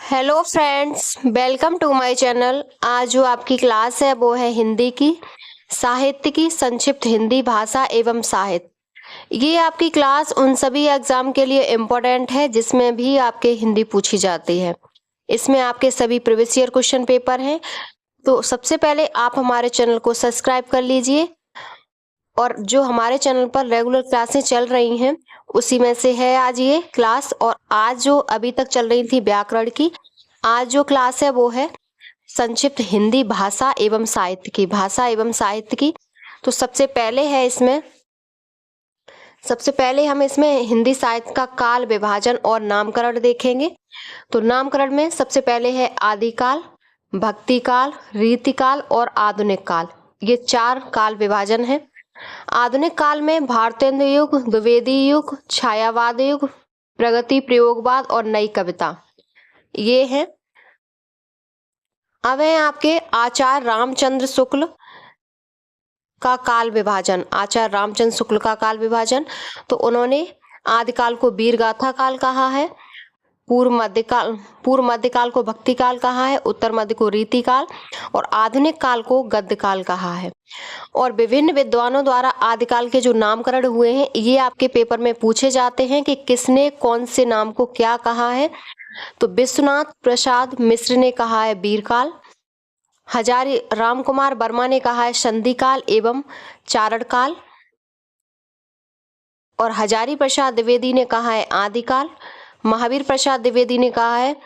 Hello friends, welcome to my channel. आज जो आपकी क्लास है वो है हिंदी की साहित्य की संक्षिप्त हिंदी भाषा एवं साहित्य। ये आपकी क्लास उन सभी एग्जाम के लिए इम्पोर्टेंट है जिसमें भी आपके हिंदी पूछी जाती है। इसमें आपके सभी प्रीवियस ईयर क्वेश्चन पेपर हैं। तो सबसे पहले आप हमारे चैनल को सब्सक्राइब कर लीजिए और जो हमारे चैनल पर रेगुलर क्लासें चल रही हैं उसी में से है आज ये क्लास। और आज जो अभी तक चल रही थी व्याकरण की, आज जो क्लास है वो है संक्षिप्त हिंदी भाषा एवं साहित्य की। तो सबसे पहले हम इसमें हिंदी साहित्य का काल विभाजन और नामकरण देखेंगे। तो नामकरण में सबसे पहले है आदिकाल, भक्तिकाल, रीतिकाल और आधुनिक काल। ये 4 काल विभाजन है। आधुनिक काल में भारतेंद्र युग, द्विवेदी युग, छायावाद युग, प्रगति प्रयोगवाद और नई कविता, ये है। अब है आपके आचार्य रामचंद्र शुक्ल का काल विभाजन। तो उन्होंने आदिकाल को वीरगाथा काल कहा है, पूर्व मध्यकाल को भक्ति काल कहा है, उत्तर मध्य को रीति काल और आधुनिक काल को गद्य काल कहा है। और विभिन्न विद्वानों द्वारा आदिकाल के जो नामकरण हुए हैं ये आपके पेपर में पूछे जाते हैं कि किसने कौन से नाम को क्या कहा है। तो विश्वनाथ प्रसाद मिश्र ने कहा है वीरकाल, हजारी राम कुमार वर्मा ने कहा है संधिकाल एवं चारणकाल और हजारी प्रसाद द्विवेदी ने कहा है आदिकाल, महावीर प्रसाद द्विवेदी ने कहा है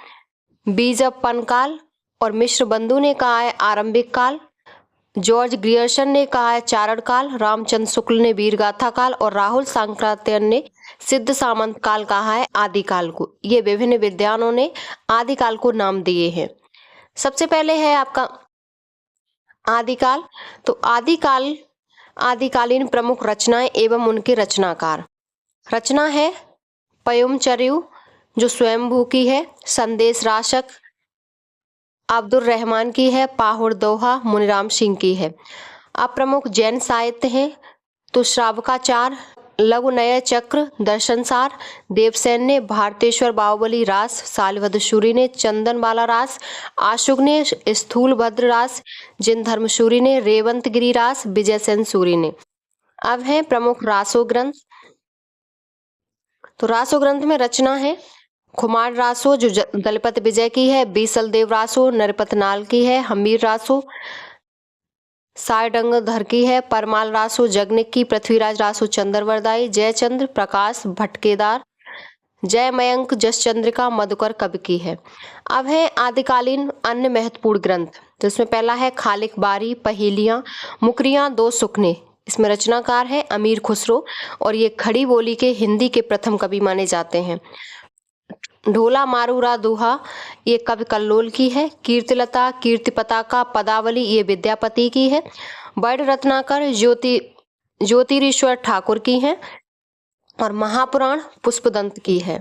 बीजप्पन काल और मिश्र बंधु ने कहा है आरंभिक काल, जॉर्ज ग्रियर्सन ने कहा है चारण काल, रामचंद्र शुक्ल ने वीरगाथा काल और राहुल सांक्रात्यायन ने सिद्ध सामंत काल कहा है आदिकाल को। ये विभिन्न विद्वानों ने आदिकाल को नाम दिए हैं। सबसे पहले है आपका आदिकाल। तो आदिकालीन प्रमुख रचनाएं एवं उनके रचनाकार। रचना है पय्युमचर्यु जो स्वयंभू की है, संदेश राशक अब्दुल रहमान की है, पाहुड़ दोहा मुनिराम सिंह की है। अब प्रमुख जैन साहित्य हैं तो श्रावकाचार, लघुनय चक्र, दर्शनसार, देवसेन ने, भारतेश्वर बाहुबली रास, शालिभद्र सूरी ने, चंदनबाला रास, आशुक ने, स्थूलभद्र रास, जिन धर्मसूरी ने, रेवंतगिरी रास, विजयसेन सूरी ने। अब है प्रमुख रासो ग्रंथ। तो रासो ग्रंथ में रचना है खुमार रासो जो दलपत विजय की है, बीसल देव रासो नरपत नाल की है, हमीर रासो सारडंगधर की है, परमाल रासो जगनिक की, पृथ्वीराज रासो चंद्रवरदाई, जयचंद्र प्रकाश भटकेदार, जय मयंक जसचंद्रिका मधुकर कवि की है। अब है आदिकालीन अन्य महत्वपूर्ण ग्रंथ। तो इसमें पहला है खालिक बारी, पहेलियां, मुकरियां, दो सुखने। इसमें रचनाकार है अमीर खुसरो और ये खड़ी बोली के हिंदी के प्रथम कवि माने जाते हैं। ढोला मारूरा दोहा ये कवि कल्लोल की है। कीर्तिलता, कीर्ति पताका, पदावली ये विद्यापति की है। बड़ रत्नाकर ज्योतिरीश्वर ठाकुर की है और महापुराण पुष्पदंत की है।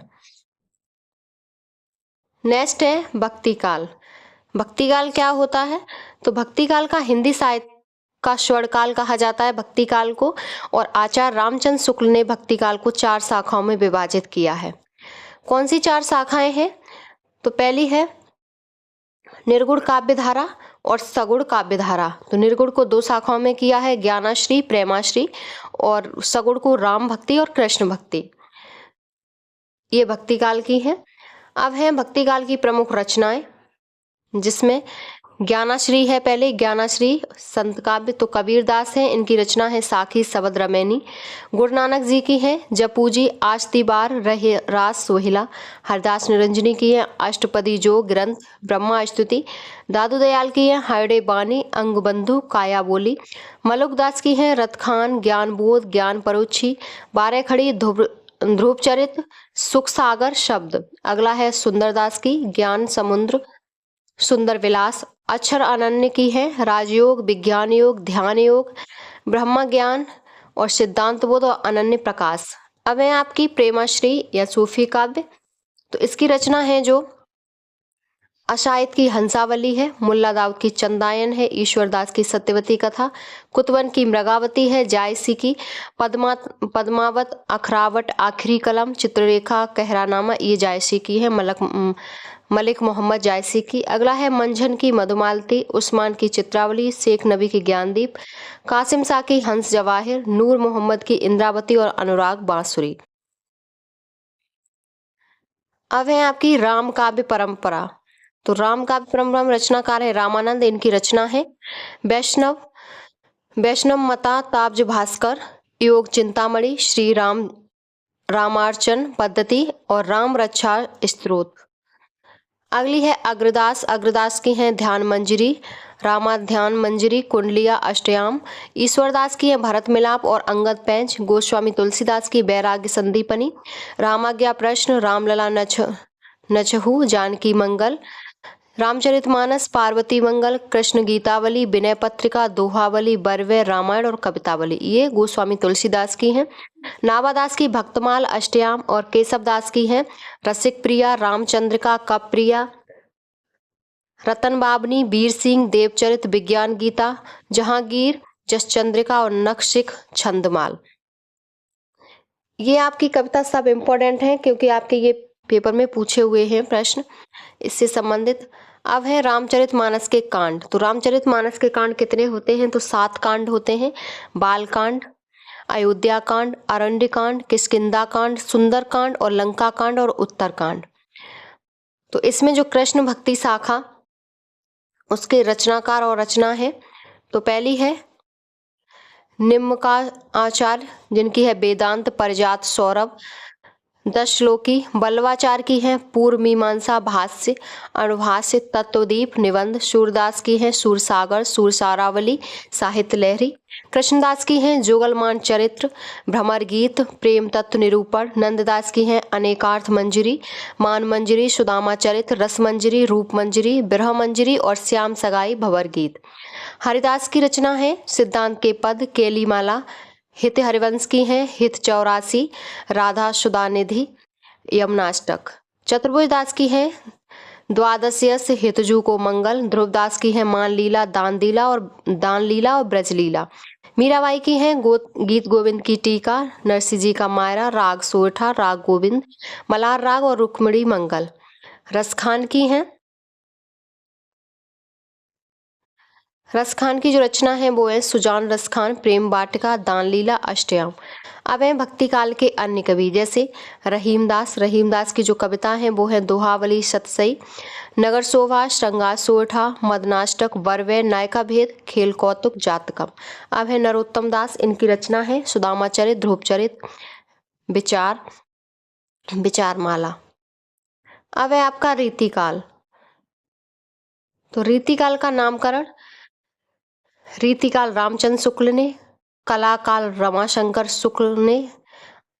नेक्स्ट है भक्तिकाल। भक्तिकाल क्या होता है? तो भक्तिकाल का हिंदी साहित्य का स्वर्णकाल कहा जाता है भक्तिकाल को। और आचार्य रामचंद्र शुक्ल ने भक्तिकाल को 4 शाखाओं में विभाजित किया है। कौन सी 4 शाखाएं हैं? तो पहली है निर्गुण काव्य धारा और सगुण काव्य धारा। तो निर्गुण को 2 शाखाओं में किया है, ज्ञानाश्री, प्रेमाश्री, और सगुण को राम भक्ति और कृष्ण भक्ति। ये भक्तिकाल की है। अब है भक्तिकाल की प्रमुख रचनाएं जिसमें ज्ञानाश्री है। पहले ज्ञानाश्री संत काव्य तो कबीरदास हैं, इनकी रचना है साखी शबद रमैनी। गुरु नानक जी की है जपूजी आस्ती बार रहे रास सोहिला। हरदास निरंजनी की है अष्टपदी जो ग्रंथ ब्रह्मा स्तुति। दादू दयाल की है हायडे बानी अंगबंधु काया बोली। मलुकदास की है रतखान, ज्ञान बोध, ज्ञान परोक्षी, 12 खड़ी, ध्रुव चरित, सुख सागर शब्द। अगला है सुंदरदास की ज्ञान समुद्र, सुंदर विलास। अक्षर अनन्य की है राजयोग, विज्ञान योग, ध्यान योग, ब्रह्म ज्ञान और सिद्धांत बोध और अनन्य प्रकाश। अब है आपकी प्रेमाश्री या सूफी काव्य। तो इसकी रचना है जो अशायद की हंसावली है, मुल्ला दाऊद की चंदायन है, ईश्वरदास की सत्यवती कथा, कुतवन की मृगावती है, जायसी की पद्मावत, अखरावट, आखिरी कलम, चित्ररेखा, कहरानामा ये जायसी की है। मलिक मोहम्मद जायसी की। अगला है मंझन की मधुमालती, उस्मान की चित्रावली, शेख नबी की ज्ञानदीप, कासिम शाह की हंस जवाहिर, नूर मोहम्मद की इंद्रावती और अनुराग बांसुरी। अब है आपकी राम काव्य परंपरा। तो राम काव्य परंपरा में रचनाकार है रामानंद, इनकी रचना है वैष्णव वैष्णव मता ताब्ज भास्कर, योग चिंतामणि, श्री राम रामार्चन पद्धति और राम रक्षा स्तोत्र। अगली है अग्रदास, अग्रदास की है ध्यान मंजरी, रामाध्यान मंजरी, कुंडलिया अष्टयाम। ईश्वरदास की है भरत मिलाप और अंगद पैंच। गोस्वामी तुलसीदास की बैराग्य संदीपनी, रामाज्ञा प्रश्न, रामलला नचहु, जानकी मंगल, रामचरितमानस, पार्वती मंगल, कृष्ण गीतावली, विनय पत्रिका, दोहावली, बरवे, रामायण और कवितावली। ये गोस्वामी तुलसीदास की हैं। नावादास की भक्तमाल, अष्टयाम और केशवदास की है रसिक प्रिया, रामचंद्रिका, कप्रिया, रतन बाबनी, वीर सिंह, देवचरित, विज्ञान गीता, जहांगीर, जसचंद्रिका और नक्शिक छंदमाल। ये आपकी कविता सब इम्पोर्टेंट हैं क्योंकि आपके ये पेपर में पूछे हुए हैं प्रश्न इससे संबंधित। अब है रामचरितमानस के कांड। तो रामचरितमानस के कांड कितने होते हैं? तो 7 कांड होते हैं। बाल कांड, अयोध्या कांड, अरण्य कांड, किष्किंधा कांड, सुंदर कांड और लंका कांड और उत्तर कांड। तो इसमें जो कृष्ण भक्ति शाखा उसके रचनाकार और रचना है, तो पहली है निम्न का आचार्य, जिनकी है वेदांत परिजात सौरभ। 10 श्लोकी। बल्लवाचार्य की है पूर्व मीमांसा भाष्य, अणुभाष्य, तत्वदीप निबंध। सूरदास की है सूरसागर, सूरसारावली, साहित्य लहरी। कृष्णदास की है जोगलमान चरित्र, भ्रमर गीत, प्रेम तत्व निरूपण। नंददास की है अनेकार्थ मंजरी, मान मंजरी, सुदामा चरित्र, रस मंजरी, रूप मंजरी, बिरह मंजरी और श्याम सगाई भंवर गीत। हरिदास की रचना है सिद्धांत के पद, केलीमाला। हित हरिवंश की हैं हित 84, राधा सुधानिधि, यमुनाष्टक। चतुर्भुज दास की है द्वादशयस, हितजू को मंगल। ध्रुवदास की है मान लीला, दान लीला और ब्रज लीला। मीराबाई की है गीत गोविंद की टीका, नरसिंह जी का मायरा, राग सोरठा, राग गोविंद, मलार राग और रुक्मिणी मंगल। रसखान की है रसखान की जो रचना है वो है सुजान रसखान, प्रेम वाटिका, दान लीला, अष्टयाम। अब है भक्ति काल के अन्य कवि, जैसे रहीमदास की जो कविता है वो है दोहावली, सतसई, नगर शोभा, श्रृंगार सोरठा, मदनाष्टक, बरवे, नायका भेद, खेल कौतुक, जातकम। अब है नरोत्तम दास, इनकी रचना है सुदामा चरित, ध्रुव चरित, विचारमाला। अब है आपका रीतिकाल। तो रीतिकाल का नामकरण रीतिकाल रामचंद्र शुक्ल ने, कलाकाल रमाशंकर शुक्ल ने,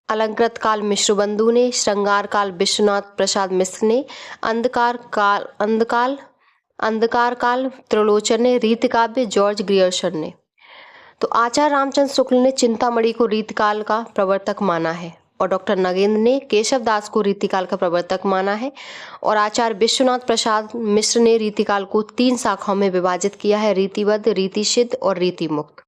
अलंकृत काल मिश्र बंधु ने, श्रृंगार काल विश्वनाथ प्रसाद मिश्र ने, अंधकार काल त्रिलोचन ने, रीति काव्य जॉर्ज ग्रियर्सन ने। तो आचार्य रामचंद्र शुक्ल ने चिंतामणि को रीतिकाल का प्रवर्तक माना है और डॉक्टर नगेंद्र ने केशव दास को रीतिकाल का प्रवर्तक माना है और आचार्य विश्वनाथ प्रसाद मिश्र ने रीतिकाल को 3 शाखाओं में विभाजित किया है, रीतिबद्ध, रीतिसिद्ध और रीतिमुक्त।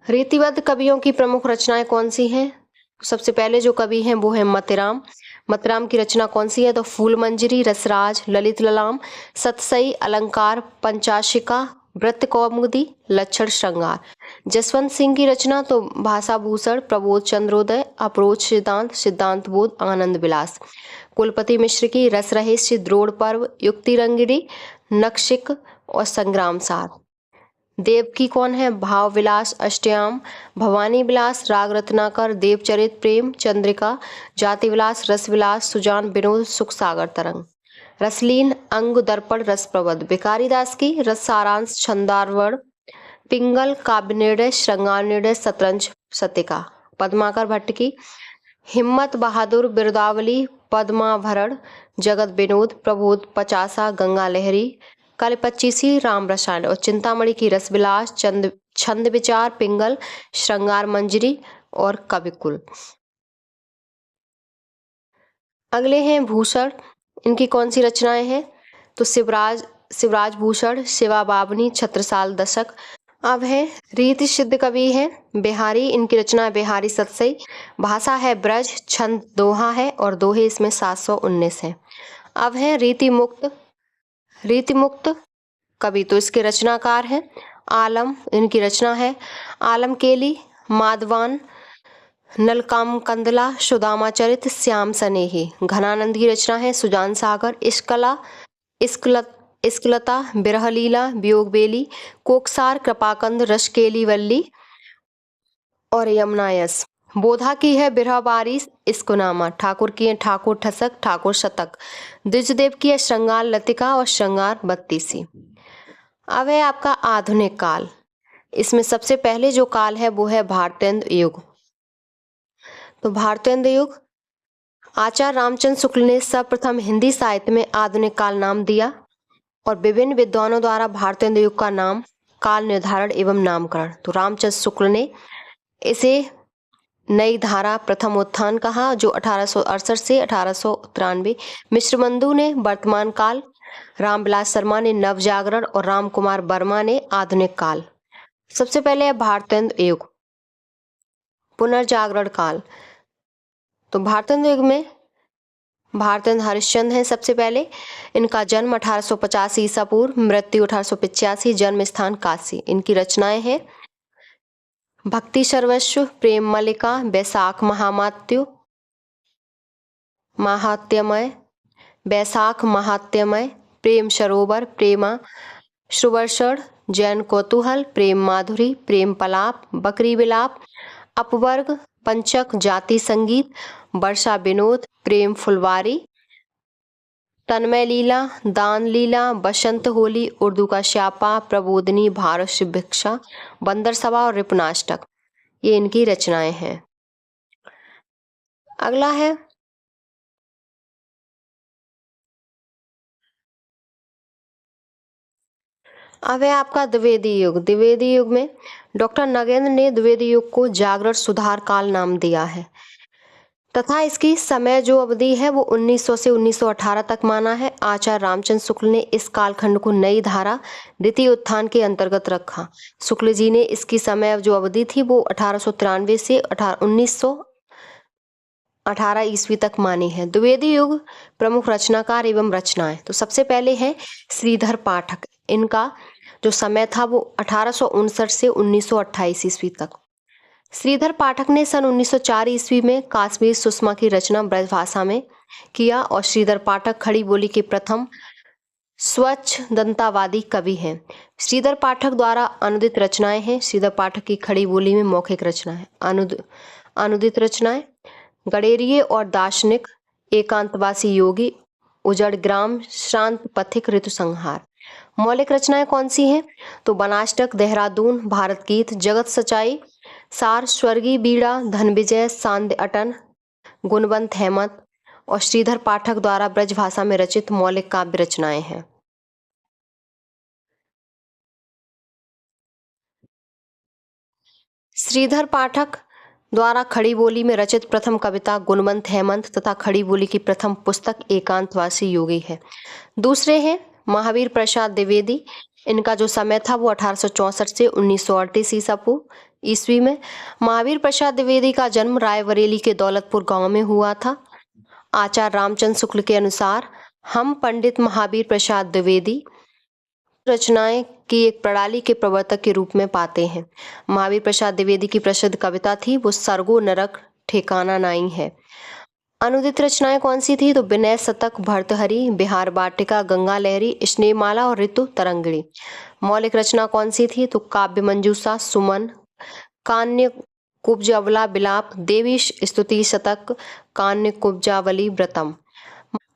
रीतिबद्ध कवियों की प्रमुख रचनाएं कौन सी हैं? सबसे पहले जो कवि हैं वो है मतिराम। मतिराम की रचना कौन सी है? तो फूल मंजरी, रसराज, ललित ललाम, सतसई, अलंकार, पंचाशिका, व्रत कौमुदी, लक्षण श्रृंगार। जसवंत सिंह की रचना तो भाषा भूषण, प्रबोध चंद्रोदय, अप्रोच सिद्धांत, सिद्धांत बोध, आनंद विलास। कुलपति मिश्र की रस रहस्य, द्रोड़ पर्व, युक्ति रंगिणी, नक्शिक और संग्राम सार। देव की कौन है? भाव विलास, अष्टयाम, भवानी विलास, राग रत्नाकर, देवचरित, प्रेम चंद्रिका, जाति विलास, रस विलास, सुजान विनोद, सुख सागर तरंग। रसलीन, अंग दर्पण, रस प्रबंध। भिखारी दास की रस सारांश, छंदारवण, पिंगल, काव्य निर्णय, श्रृंगार निर्णय, शतरंज सतिका। पद्माकर भट्ट की हिम्मत बहादुर, बिरदावली, पद्माभरण, जगत विनोद, प्रबोध पचासा, गंगा लहरी, कल 25 राम रसायन और चिंतामणि की रसविलास, छंद विचार, पिंगल, श्रृंगार मंजरी और कविकुल। अगले हैं भूषण। इनकी कौन सी रचनाएं हैं? तो शिवराज भूषण, शिवा बाबनी, छत्रसाल दशक, अब है रीति सिद्ध कवि है बिहारी, इनकी रचना है बिहारी सतसई। भाषा है ब्रज, छंद दोहा है और दोहे इसमें 719 है। अब है रीति मुक्त कवि, तो इसके रचनाकार हैं आलम, इनकी रचना है आलम केली, माधवान, नलकाम कंदला, सुदामा चरित, श्याम सनेही। घनानंद की रचना है सुजान सागर, इस्कलता, बिरहलीला, वियोग बेली, कोकसार, कृपाकंद, रसकेली वल्ली और यमुनायस। बोधा की है बिरहा बारी, इस्कुनामा। ठाकुर की है ठाकुर ठसक, ठाकुर शतक। द्विजदेव की है श्रृंगार लतिका और श्रृंगार बत्तीसी। अब है आपका आधुनिक काल। इसमें सबसे पहले जो काल है वो है भारतेंद्र युग। तो भारतेंद्र युग आचार्य रामचंद्र शुक्ल ने सर्वप्रथम हिंदी साहित्य में आधुनिक काल नाम दिया और विभिन्न विद्वानों द्वारा भारतेंद्र युग का नाम काल निर्धारण एवं नामकरण। तो रामचंद्र शुक्ल ने इसे नई धारा प्रथम उत्थान कहा, जो 1868 से 1893। मिश्रबंधु ने वर्तमान काल, रामविलास शर्मा ने नवजागरण और राम कुमार वर्मा ने आधुनिक काल। सबसे पहले है भारतेंद्र युग। पुनर्जागरण काल, तो भारतेंद्र युग में भारतेंद्र हरिश्चंद्र हैं सबसे पहले। इनका जन्म 1850 ईसा पूर्व, मृत्यु 1885, जन्म स्थान काशी। इनकी रचनाएं हैं भक्ति सर्वस्व, प्रेम मल्लिका, बैसाख महात्म्यमय, बैसाख महात्म्यमय, प्रेम सरोवर, प्रेमा सुवर्षण, जैन कौतूहल, प्रेम माधुरी, प्रेम पलाप, बकरी विलाप, अपवर्ग, पंचक, जाति संगीत, वर्षा विनोद, प्रेम फुलवारी, तन्मय लीला, दान लीला, बसंत होली, उर्दू का श्यापा, प्रबोधिनी, भारत भिक्षा, बंदर सभा और रिपुनाष्टक। ये इनकी रचनाएं हैं। अगला है अब है आपका द्विवेदी युग। द्विवेदी युग में डॉक्टर नगेंद्र ने द्विवेदी युग को जागरण सुधार काल नाम दिया है तथा इसकी समय जो अवधि है वो 1900 से 1918 तक माना है। आचार्य रामचंद्र शुक्ल ने इस कालखंड को नई धारा द्वितीय उत्थान के अंतर्गत रखा। शुक्ल जी ने इसकी समय जो अवधि थी वो 1893 से 1918 ईस्वी तक मानी है। द्विवेदी युग प्रमुख रचनाकार एवं रचनाएं, तो सबसे पहले है श्रीधर पाठक। इनका जो समय था वो 1859 से 1928 ईस्वी तक। श्रीधर पाठक ने सन 1904 ईस्वी में कश्मीर सुषमा की रचना ब्रजभाषा में किया और श्रीधर पाठक खड़ी बोली के प्रथम स्वच्छ दंतावादी कवि हैं। श्रीधर पाठक द्वारा अनुदित रचनाएं हैं। श्रीधर पाठक की खड़ी बोली में मौखिक रचना है। अनुदित रचनाएं गडेरिये और दार्शनिक, एकांतवासी योगी, उजड़ ग्राम, शांत पथिक, ऋतु संहार। मौलिक रचनाएं कौन सी हैं? तो बनाष्टक, देहरादून, भारत गीत, जगत सच्चाई, सार, स्वर्गीय बीड़ा, धन विजय, सांध्य अटन, गुणवंत हेमंत और श्रीधर पाठक द्वारा ब्रजभाषा में रचित मौलिक काव्य रचनाएं हैं। श्रीधर पाठक द्वारा खड़ी बोली में रचित प्रथम कविता गुणवंत हेमंत तथा खड़ी बोली की प्रथम पुस्तक एकांतवासी योगी है। दूसरे हैं महावीर प्रसाद द्विवेदी। इनका जो समय था वो 1864 से 1938 ईस्वी में। महावीर प्रसाद द्विवेदी का जन्म रायबरेली के दौलतपुर गांव में हुआ था। आचार्य रामचंद्र शुक्ल के अनुसार हम पंडित महावीर प्रसाद द्विवेदी रचनाएं की एक प्रणाली के प्रवर्तक के रूप में पाते हैं। महावीर प्रसाद द्विवेदी की प्रसिद्ध कविता थी वो सरगो नरक ठिकाना नाई है। अनुदित रचनाएं कौन सी थी? तो विनय शतक, भर्तहरि, बिहार वाटिका, गंगा लहरी, स्नेहमाला और ऋतु तरंगिणी। मौलिक रचना कौन सी थी? तो काव्य मंजूषा, सुमन, कान्य कुब्जावला विलाप, देवी स्तुति शतक, कान्य कुब्जावली व्रतम।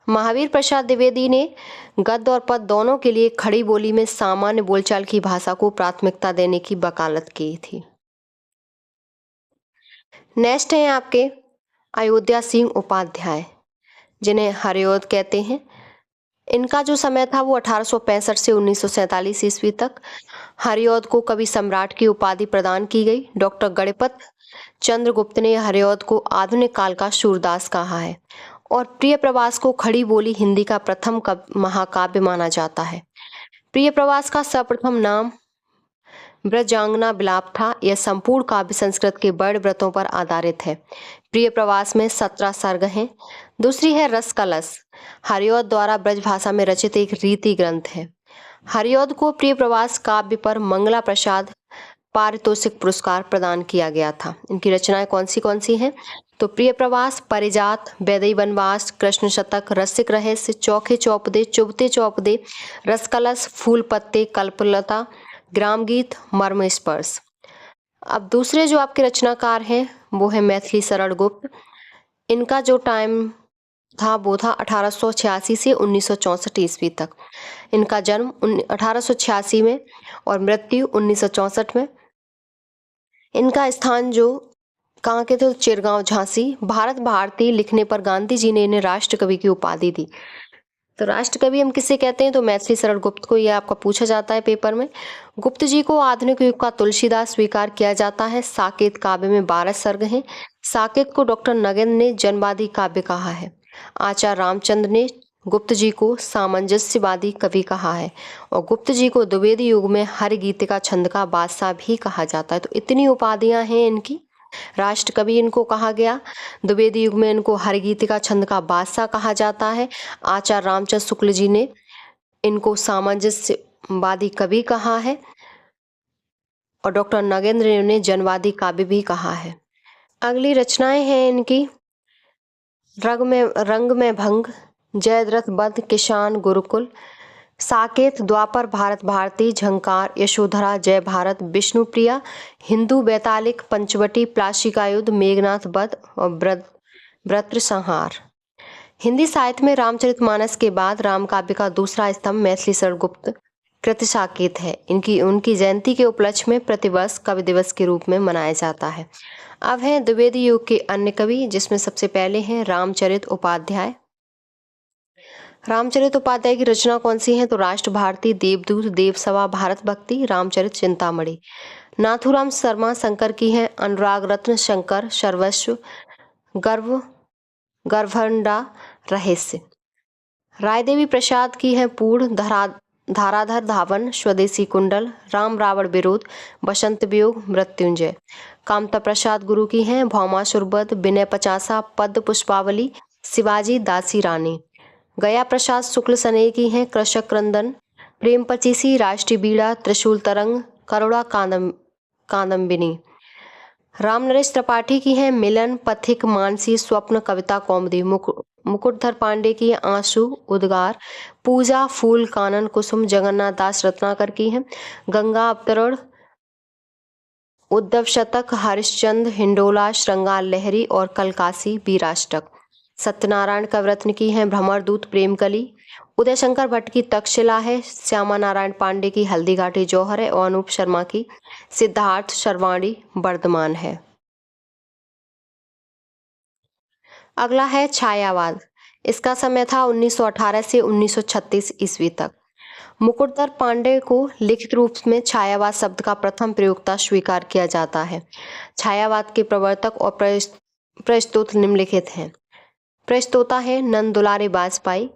महावीर प्रसाद द्विवेदी ने गद्य और पद्य दोनों के लिए खड़ी बोली में सामान्य बोलचाल की भाषा को प्राथमिकता देने की वकालत की थी। नेक्स्ट है आपके अयोध्या सिंह उपाध्याय, जिन्हें हरिऔध कहते हैं। इनका जो समय था वो 1865 से 1947 ईस्वी तक। हरिऔध को कवि सम्राट की उपाधि प्रदान की गई। डॉक्टर गणपत चंद्रगुप्त ने हरिऔध को आधुनिक काल का सूरदास कहा है और प्रिय प्रवास को खड़ी बोली हिंदी का प्रथम महाकाव्य माना जाता है। प्रिय प्रवास का सर्वप्रथम नाम ब्रजांगना विलाप था। यह संपूर्ण काव्य संस्कृत के वर्ण व्रतों पर आधारित है। प्रिय प्रवास में 17 सर्ग हैं। दूसरी है रस कलश, हरिऔध द्वारा ब्रज भाषा में रचित एक रीति ग्रंथ है। हरिऔध को प्रिय प्रवास काव्य पर मंगला प्रसाद पारितोषिक पुरस्कार प्रदान किया गया था। इनकी रचनाएं कौन सी हैं? तो प्रिय प्रवास, परिजात, वैदेही वनवास, कृष्ण शतक, रसिक रहस्य, चौखे चौपदे, चुभते चौपदे, रसकलश, फूल पत्ते, कल्पलता, ग्राम गीत, मर्म स्पर्श। अब दूसरे जो आपके रचनाकार हैं वो है मैथिली शरण गुप्त। इनका जो टाइम था वो था 1886 से 1964 ईस्वी तक। इनका जन्म 1886 में और मृत्यु 1964 में। इनका स्थान जो कहाँ के थे? चिरगांव, झांसी। भारत भारती लिखने पर गांधी जी ने इन्हें राष्ट्र कवि की उपाधि दी। तो राष्ट्र कवि हम किसे कहते हैं? तो मैथिली शरण गुप्त को। यह आपका पूछा जाता है पेपर में। गुप्त जी को आधुनिक युग का तुलसीदास स्वीकार किया जाता है। साकेत काव्य में 12 सर्ग हैं। साकेत को डॉक्टर नगेंद्र ने जनवादी काव्य कहा है। आचार्य रामचंद्र ने गुप्त जी को सामंजस्यवादी कवि कहा है और गुप्त जी को द्विवेदी युग में हरिगीतिका छंद का बादशाह भी कहा जाता है। तो इतनी उपाधियां हैं इनकी। राष्ट्र कवि इनको कहा गया, द्विवेदी युग में इनको हरिगीतिका छंद का बादशाह कहा जाता है। आचार्य रामचंद्र शुक्ल जी ने इनको सामंजस्यवादी कवि कहा है और डॉक्टर नगेंद्र ने उन्हें जनवादी काव्य भी कहा है। अगली रचनाएं हैं इनकी रंग में भंग, जयद्रथ बध, किसान, गुरुकुल, साकेत, द्वापर, भारत भारती, झंकार, यशोधरा, जय भारत, विष्णुप्रिया, हिंदू बैतालिक, पंचवटी, प्लासी युद्ध, मेघनाथ बध और व्रत संहार। हिंदी साहित्य में रामचरितमानस के बाद राम काव्य का दूसरा स्तंभ मैथिली शरण गुप्त कृति साकेत है। उनकी जयंती के उपलक्ष्य में प्रतिवर्ष कवि दिवस के रूप में मनाया जाता है। अब हैं द्विवेदी युग के अन्य कवि, जिसमें सबसे पहले हैं रामचरित उपाध्याय। रामचरित उपाध्याय की रचना कौन सी है? तो राष्ट्र भारती, देवदूत, देवसभा, भारत भक्ति, रामचरित चिंतामणि। नाथूराम शर्मा शंकर की है अनुराग रत्न, शंकर, सर्वस्व, गर्भंडा, रहस्य। रायदेवी प्रसाद की है पूर्ण, धाराधर, धावन, स्वदेशी कुंडल, राम रावण विरोध, बसंत वियोग, मृत्युंजय। कामता प्रसाद गुरु की हैं भौमासुर वध, विनय पचासा, पद्म पुष्पावली, शिवाजी, दासी रानी। गया प्रसाद शुक्ल सने की हैं कृषक क्रंदन, प्रेम पचीसी, राष्ट्रीय बीड़ा, त्रिशूल तरंग, करुणा कादम्बिनी। राम नरेश त्रिपाठी की हैं मिलन, पथिक, मानसी, स्वप्न, कविता कौमुदी। मुकुटधर पांडे की आंसू, उद्गार, पूजा, फूल, कानन, कुसुम। जगन्नाथ दास रत्नाकर की हैं गंगा अवतरण, उद्धव शतक, हरिश्चंद्र, हिंडोला, श्रृंगार लहरी और कलकासी, वीराष्टक। सत्यनारायण कविरत्न की हैं भ्रमरदूत, प्रेमकली। उदय शंकर भट्ट की तक्षशिला है। श्यामा नारायण पांडे की हल्दी घाटी जौहर है और अनूप शर्मा की सिद्धार्थ शर्वाणी वर्धमान है। अगला है छायावाद। इसका समय था 1918 से 1936 ईस्वी तक। मुकुटधर पांडे को लिखित रूप में छायावाद शब्द का प्रथम प्रयोक्ता स्वीकार किया जाता है। छायावाद के प्रवर्तक और प्रस्तोता निम्नलिखित हैं। प्रस्तोता है नंद दुलारे बाजपेयी,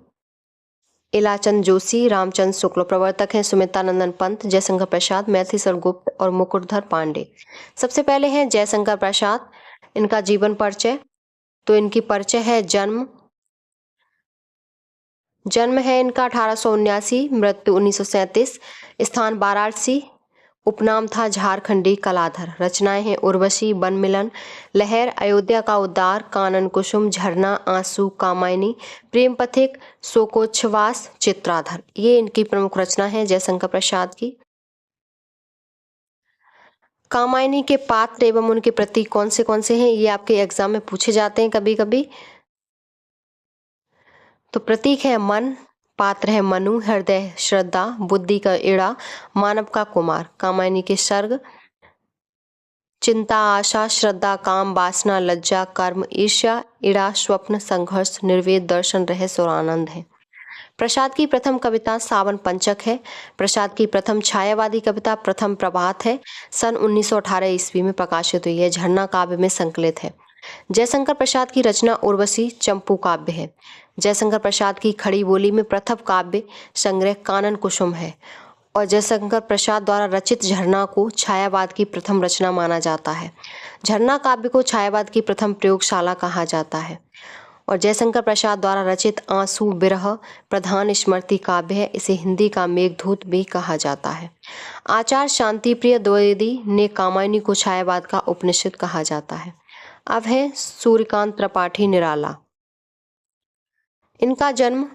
इलाचंद जोशी, रामचंद्र शुक्ल। प्रवर्तक हैं सुमित्रानंदन पंत, जयशंकर प्रसाद, मैथिली शरण गुप्त और मुकुटधर पांडे। सबसे पहले हैं जयशंकर प्रसाद। इनका जीवन परिचय, तो इनकी परिचय है जन्म है इनका 1879, मृत्यु 1937, स्थान वाराणसी, उपनाम था झारखंडी कलाधर। रचनाएं हैं उर्वशी, वन मिलन, लहर, अयोध्या का उद्धार, कानन कुसुम, झरना, आंसू, कामायनी, प्रेम पथिक, शोकोच्छ्वास, चित्राधर। ये इनकी प्रमुख रचना है जयशंकर प्रसाद की। कामायनी के पात्र एवं उनके प्रतीक कौन से हैं? ये आपके एग्जाम में पूछे जाते हैं कभी कभी। तो प्रतीक है मन, पात्र है मनु, हृदय श्रद्धा, बुद्धि का इड़ा, मानव का कुमार। कामायनी के सर्ग चिंता, आशा, श्रद्धा, काम, वासना, लज्जा, कर्म, ईर्ष्या, इड़ा, स्वप्न, संघर्ष, निर्वेद, दर्शन, रहस्य और आनंद है। प्रसाद की प्रथम कविता सावन पंचक है। प्रसाद की प्रथम छायावादी कविता प्रथम प्रभात है, सन 1918 ईस्वी में प्रकाशित हुई है, झरना काव्य में संकलित है। जयशंकर प्रसाद की रचना उर्वशी चंपू काव्य है। जयशंकर प्रसाद की खड़ी बोली में प्रथम काव्य संग्रह कानन कुसुम है और जयशंकर प्रसाद द्वारा रचित झरना को छायावाद की प्रथम रचना माना जाता है। झरना काव्य को छायावाद की प्रथम प्रयोगशाला कहा जाता है। और जयशंकर प्रसाद द्वारा रचित आंसू बिरह प्रधान स्मृति काव्य है। इसे हिंदी का मेघदूत भी कहा जाता है। आचार्य शांतिप्रिय द्विवेदी ने कामायनी को छायावाद का उपनिषद कहा जाता है। अब है सूर्यकांत त्रिपाठी निराला। इनका जन्म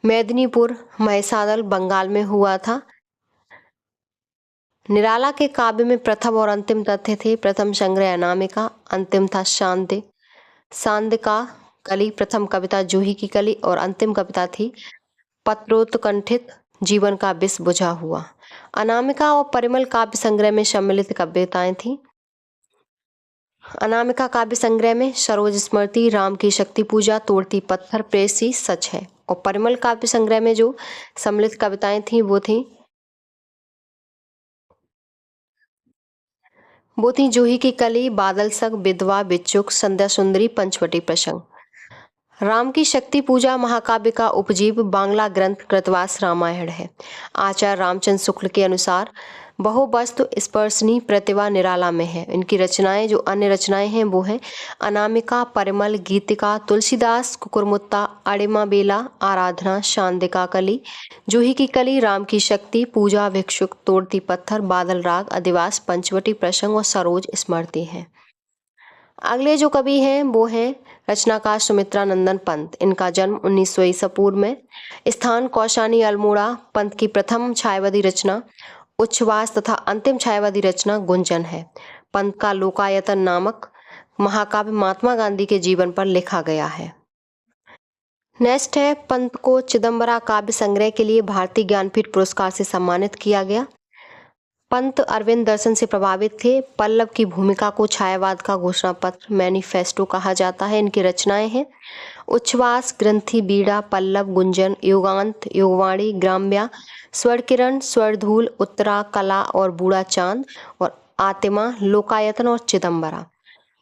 मेदिनीपुर महिसादल बंगाल में हुआ था। निराला के काव्य में प्रथम और अंतिम तथ्य थे। प्रथम संग्रह अनामिका, अंतिम था सांद का कली, प्रथम कविता जूही की कली और अंतिम कविता थी पत्रोत्कंठित जीवन का विष बुझा हुआ। अनामिका और परिमल काव्य संग्रह में सम्मिलित कविताएं थी। अनामिका काव्य संग्रह में सरोज स्मृति, राम की शक्ति पूजा, तोड़ती पत्थर, प्रेसी, सच है। और परिमल काव्य संग्रह में जो सम्मिलित कविताएं थी वो थी जूही की कली, बादल सग, विधवा, बिच्छुक, संध्या सुंदरी, पंचवटी प्रसंग। राम की शक्ति पूजा महाकाव्य का उपजीव बांग्ला ग्रंथ कृतवास रामायण है। आचार्य रामचंद्र शुक्ल के अनुसार बहुवस्तु स्पर्शनी प्रतिभा निराला में है। इनकी रचनाएं जो अन्य रचनाएं हैं वो हैं अनामिका, परिमल, गीतिका, तुलसीदास, कुकुरमुत्ता, अड़िमा बेला, आराधना, शांदिका कली, जूही की कली, राम की शक्ति पूजा, भिक्षुक, तोड़ती पत्थर, बादल राग, अधिवास, पंचवटी प्रसंग और सरोज स्मृति है। अगले जो कवि हैं वो हैं रचनाकार सुमित्रा नंदन पंत। इनका जन्म 1900 ईसा पूर्व में। स्थान कौशानी अल्मोड़ा। पंत की प्रथम छायावादी रचना उच्छ्वास तथा अंतिम छायावादी रचना गुंजन है। पंत का लोकायतन नामक महाकाव्य महात्मा गांधी के जीवन पर लिखा गया है। नेक्स्ट है पंत को चिदंबरा काव्य संग्रह के लिए भारतीय ज्ञानपीठ पुरस्कार से सम्मानित किया गया। पंत अरविंद दर्शन से प्रभावित थे। पल्लव की भूमिका को छायावाद का घोषणा पत्र मैनिफेस्टो कहा जाता है। इनकी रचनाएं हैं उच्छ्वास, ग्रंथि, बीड़ा, पल्लव, गुंजन, युगांत, युगवाणी, ग्राम्या, स्वर्ण किरण, स्वरधूल, उत्तरा, कला और बूढ़ा चांद और आतिमा, लोकायतन और चिदंबरा।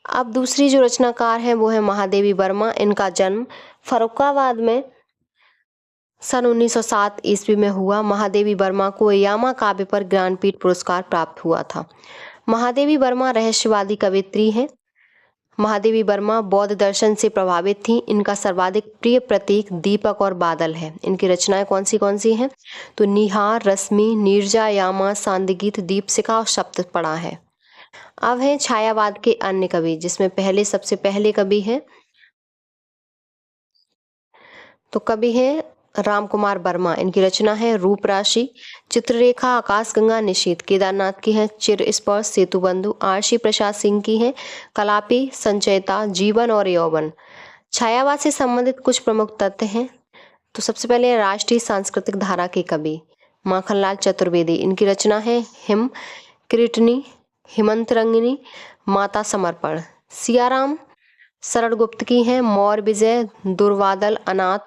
अब दूसरी जो रचनाकार है वो है महादेवी वर्मा। इनका जन्म फर्रुखाबाद में सन 1907 ईस्वी में हुआ। महादेवी वर्मा को यामा काव्य पर ज्ञानपीठ पुरस्कार प्राप्त हुआ था। महादेवी वर्मा रहस्यवादी कवियत्री हैं। महादेवी वर्मा बौद्ध दर्शन से प्रभावित थी। इनका सर्वाधिक प्रिय प्रतीक दीपक और बादल है। इनकी रचनाएं कौन सी हैं तो निहार, रश्मि, नीरजा, यामा, सांदगीत, दीपशिखा और सप्तपड़ा है। अब हैं छायावाद के अन्य कवि, जिसमें सबसे पहले कवि हैं तो कवि हैं राम कुमार वर्मा। इनकी रचना है रूप राशि, चित्ररेखा, आकाशगंगा, निशीथ। केदारनाथ की है चिर स्पर्श, सेतु बंधु। आरसी प्रसाद सिंह की है कलापी, संचयता, जीवन और यौवन। छायावाद से संबंधित कुछ प्रमुख तथ्य हैं तो सबसे पहले राष्ट्रीय सांस्कृतिक धारा के कवि माखनलाल चतुर्वेदी। इनकी रचना है हिम, कृटनी, हिमंतरंगिनी, माता समर्पण। सियाराम शरण गुप्त की है मौर विजय, दुर्वादल, अनाथ,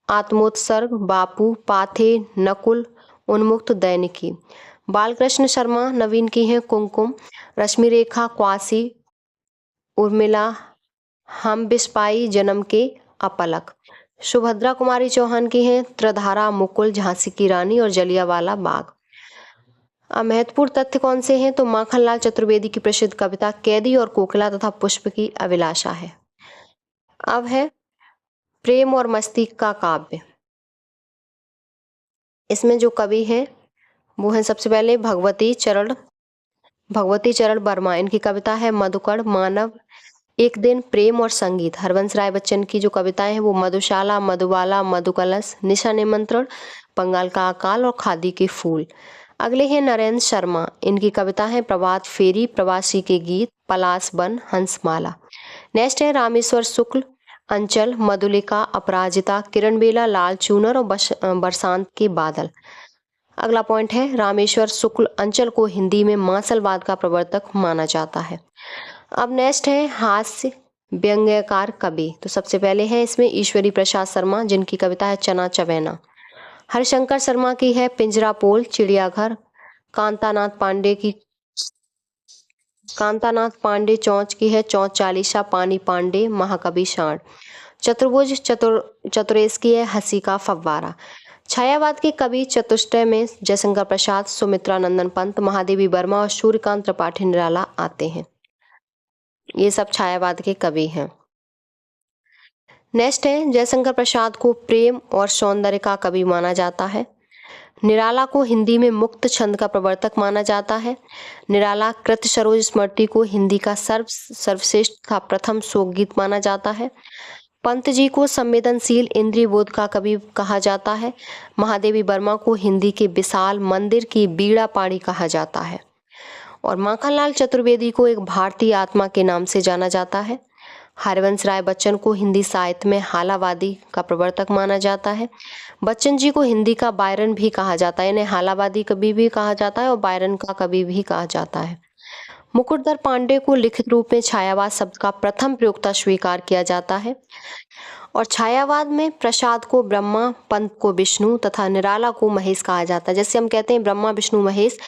आत्मोत्सर्ग, बापू, पाथे, नकुल, उन्मुक्त, दैनिकी। बालकृष्ण शर्मा नवीन की है कुमकुम, रश्मि रेखा, क्वासी, उर्मिला, हम बिस्पाई, जन्म के, अपलक। सुभद्रा कुमारी चौहान की है त्रिधारा, मुकुल, झांसी की रानी और जलियांवाला बाग। अब महत्वपूर्ण तथ्य कौन से हैं तो माखनलाल चतुर्वेदी की प्रसिद्ध कविता कैदी और कोकिला तथा पुष्प की अभिलाषा है। अब है प्रेम और मस्ती का काव्य। इसमें जो कवि हैं वो हैं सबसे पहले भगवती चरण वर्मा। इनकी कविता है मधुकड़, मानव, एक दिन, प्रेम और संगीत। हरवंश राय बच्चन की जो कविताएं हैं वो मधुशाला, मधुबाला, मधुकलश, निशा निमंत्रण, बंगाल का अकाल और खादी के फूल। अगले हैं नरेंद्र शर्मा। इनकी कविता है प्रभात फेरी, प्रवासी के गीत, पलाश वन, हंसमाला। नेक्स्ट है रामेश्वर शुक्ल, अंचल, मधुलिका, अपराजिता, किरण बेला, लाल चूनर और बरसांत के बादल। अगला पॉइंट है रामेश्वर शुक्ल अंचल को हिंदी में मांसलवाद का प्रवर्तक माना जाता है। अब नेक्स्ट है हास्य व्यंग्यकार कवि। तो सबसे पहले है इसमें ईश्वरी प्रसाद शर्मा, जिनकी कविता है चना चवैना। हरिशंकर शर्मा की है पिंजरापोल, चिड़ियाघर। कांतानाथ पांडे चौंच की है चौंच चालीसा, पानी पांडे, महाकवि शाण। चतुर्भुज चतुरेश की है हंसी का फव्वारा। छायावाद के कवि चतुष्टय में जयशंकर प्रसाद, सुमित्रा नंदन पंत, महादेवी वर्मा और सूर्यकांत त्रिपाठी निराला आते हैं। ये सब छायावाद के कवि हैं। नेक्स्ट है, जयशंकर प्रसाद को प्रेम और सौंदर्य का कवि माना जाता है। निराला को हिंदी में मुक्त छंद का प्रवर्तक माना जाता है। निराला कृत सरोज स्मृति को हिंदी का सर्वश्रेष्ठ का प्रथम शोक गीत माना जाता है। पंत जी को संवेदनशील इंद्रिय बोध का कवि कहा जाता है। महादेवी वर्मा को हिंदी के विशाल मंदिर की बीड़ा पाड़ी कहा जाता है। और माखनलाल चतुर्वेदी को एक भारतीय आत्मा के नाम से जाना जाता है। हरिवंश राय बच्चन को हिंदी साहित्य में हालावादी का प्रवर्तक माना जाता है। बच्चन जी को हिंदी का बायरन भी कहा जाता है, इन्हें हालावादी कवि भी कहा जाता है और बायरन का कवि भी कहा जाता है। मुकुटधर पांडे को लिखित रूप में छायावाद शब्द का प्रथम प्रयोक्ता स्वीकार किया जाता है। और छायावाद में प्रसाद को ब्रह्मा, पंत को विष्णु तथा निराला को महेश कहा जाता है। जैसे हम कहते हैं ब्रह्मा विष्णु महेश,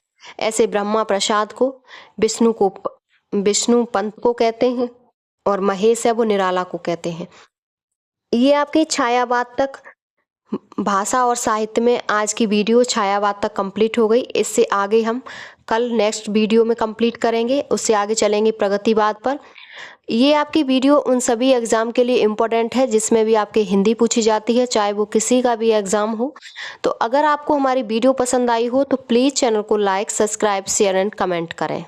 ऐसे ब्रह्मा प्रसाद को, विष्णु पंत को कहते हैं और महेश है वो निराला को कहते हैं। ये आपकी छायावाद तक भाषा और साहित्य में आज की वीडियो छायावाद तक कंप्लीट हो गई। इससे आगे हम कल नेक्स्ट वीडियो में कंप्लीट करेंगे, उससे आगे चलेंगे प्रगतिवाद पर। ये आपकी वीडियो उन सभी एग्जाम के लिए इम्पोर्टेंट है जिसमें भी आपके हिंदी पूछी जाती है, चाहे वो किसी का भी एग्जाम हो। तो अगर आपको हमारी वीडियो पसंद आई हो तो प्लीज़ चैनल को like, subscribe, share and comment करें।